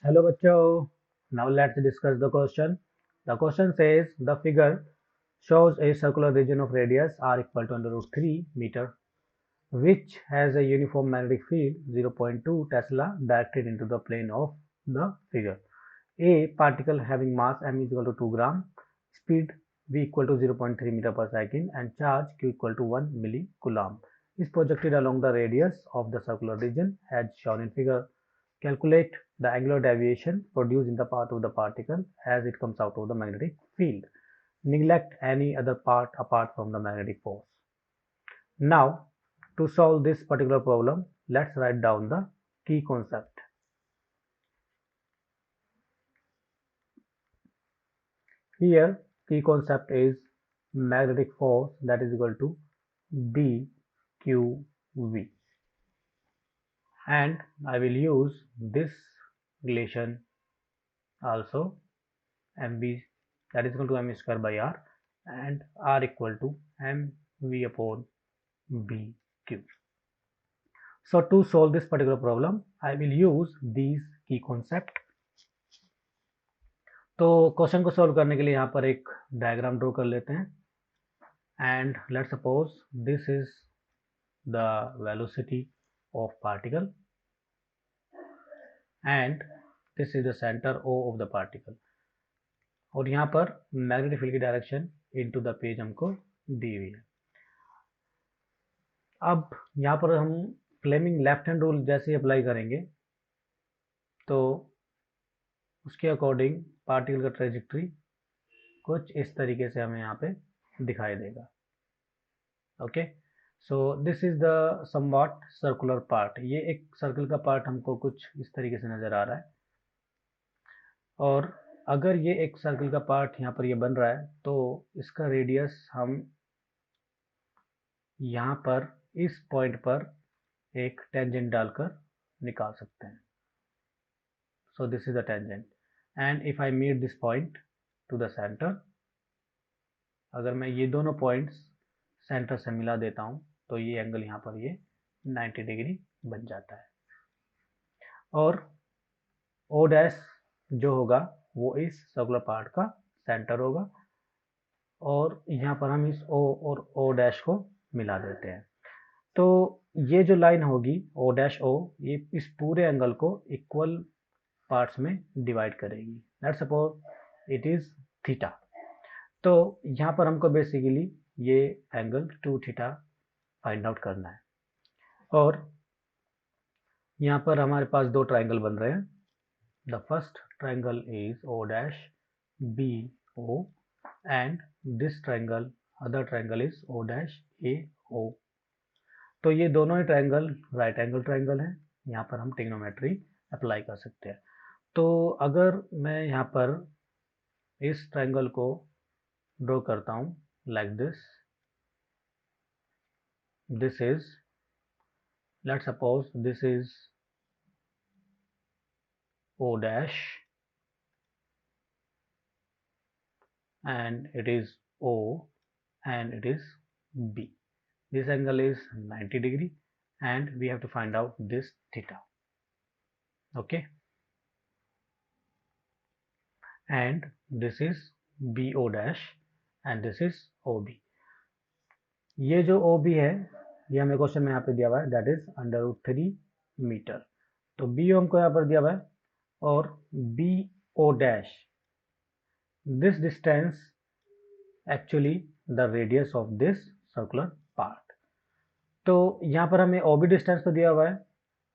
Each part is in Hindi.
Hello बच्चों. Now let's discuss the question. The question says the figure shows a circular region of radius r equal to under root 3 meter which has a uniform magnetic field 0.2 Tesla directed into the plane of the figure. A particle having mass m is equal to 2 gram, speed v equal to 0.3 meter per second and charge q equal to 1 millicoulomb is projected along the radius of the circular region as shown in figure. Calculate the angular deviation produced in the path of the particle as it comes out of the magnetic field. Neglect any other part apart from the magnetic force. Now, to solve this particular problem, let's write down the key concept. Here, key concept is magnetic force that is equal to BQV. And I will use this relation also, MB that is equal to m square by r and r equal to mv upon bq. So to solve this particular problem, I will use these key concept. तो क्वेश्चन को सॉल्व करने के लिए यहाँ पर एक डायग्राम ड्रॉ कर लेते हैं. And let's suppose this is the velocity of particle and this is the center O of the particle. और यहाँ पर मैग्नेटिक फील्ड की डायरेक्शन इनटू द पेज हमको दी हुई है. अब यहाँ पर हम फ्लेमिंग लेफ्ट हैंड रूल जैसे अप्लाई करेंगे तो उसके अकॉर्डिंग पार्टिकल का ट्रेजेक्ट्री कुछ इस तरीके से हमें यहाँ पे दिखाई देगा. Okay, so this is the somewhat circular part. ये एक सर्कल का पार्ट हमको कुछ इस तरीके से नजर आ रहा है. और अगर ये एक सर्कल का पार्ट यहाँ पर ये बन रहा है तो इसका रेडियस हम यहाँ पर इस पॉइंट पर एक टेंजेंट डालकर निकाल सकते हैं. So this is the tangent and if I meet this point to the center, अगर मैं ये दोनों पॉइंट्स सेंटर से मिला देता हूँ तो ये एंगल यहाँ पर ये 90 डिग्री बन जाता है. और O डैश जो होगा वो इस सर्कुलर पार्ट का सेंटर होगा और यहाँ पर हम इस O और O डैश को मिला देते हैं. तो ये जो लाइन होगी O डैश O ये इस पूरे एंगल को इक्वल पार्ट्स में डिवाइड करेगी. Let's suppose it is theta. तो यहाँ पर हमको बेसिकली ये एंगल 2 थीटा फाइंड आउट करना है. और यहाँ पर हमारे पास दो ट्राइंगल बन रहे हैं. The first triangle is O dash B O and this triangle other triangle is O dash A O. तो ये दोनों ही ट्राइंगल राइट एंगल ट्राइंगल है. यहाँ पर हम ट्रिग्नोमेट्री अप्लाई कर सकते हैं. तो अगर मैं यहाँ पर इस ट्राइंगल को ड्रॉ करता हूँ like this. This is let's suppose this is O dash and it is O and it is B. This angle is 90 degree and we have to find out this theta. Okay, and this is BO dash and this is OB. ये जो OB है ये हमें क्वेश्चन में यहाँ पे दिया हुआ है that is under root 3 metre. तो BO हमको यहाँ पर दिया हुआ है और BO dash this distance actually the radius of this circular part. तो यहाँ पर हमें OB डिस्टेंस तो दिया हुआ है.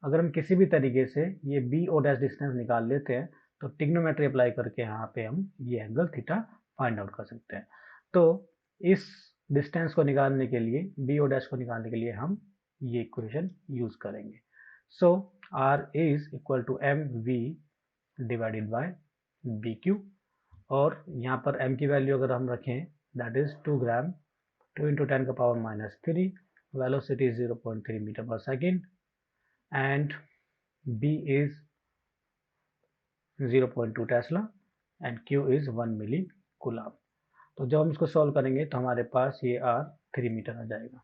अगर हम किसी भी तरीके से ये BO डैश डिस्टेंस निकाल लेते हैं तो ट्रिग्नोमेट्री अप्लाई करके यहाँ पे हम ये एंगल थीटा फाइंड आउट कर सकते हैं. तो इस डिस्टेंस को निकालने के लिए BO डैश को निकालने के लिए हम ये इक्वेशन यूज करेंगे. So R is equal to mv divided by BQ. और यहाँ पर m की वैल्यू अगर हम रखें दैट इज 2 ग्राम 2 into 10 का power minus 3. Velocity is 0.3 metre per second and B is 0.2 tesla and Q is 1 millicoulomb. तो जब हम इसको सॉल्व करेंगे तो हमारे पास ये R 3 मीटर आ जाएगा.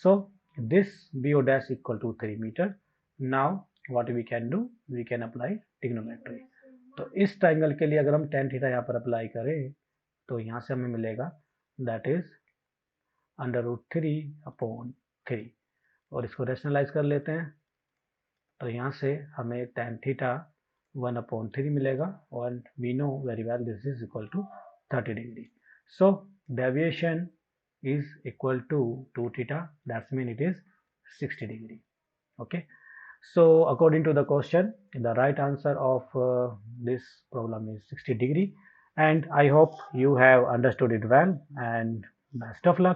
So this BO dash equal to 3 meter. Now what we can do, we can apply trigonometry. इस ट्राइंगल के लिए अगर हम tan थीटा यहाँ पर अप्लाई करें तो यहाँ से हमें मिलेगा दैट इज √3/3 और इसको रेशनलाइज कर लेते हैं तो यहाँ से हमें tan थीटा 1/3 मिलेगा और we know very well this is equal to 30 degree. So deviation is equal to 2 theta, that means it is 60 degree. Okay, so according to the question, the right answer of this problem is 60 degree, and I hope you have understood it well, and best of luck.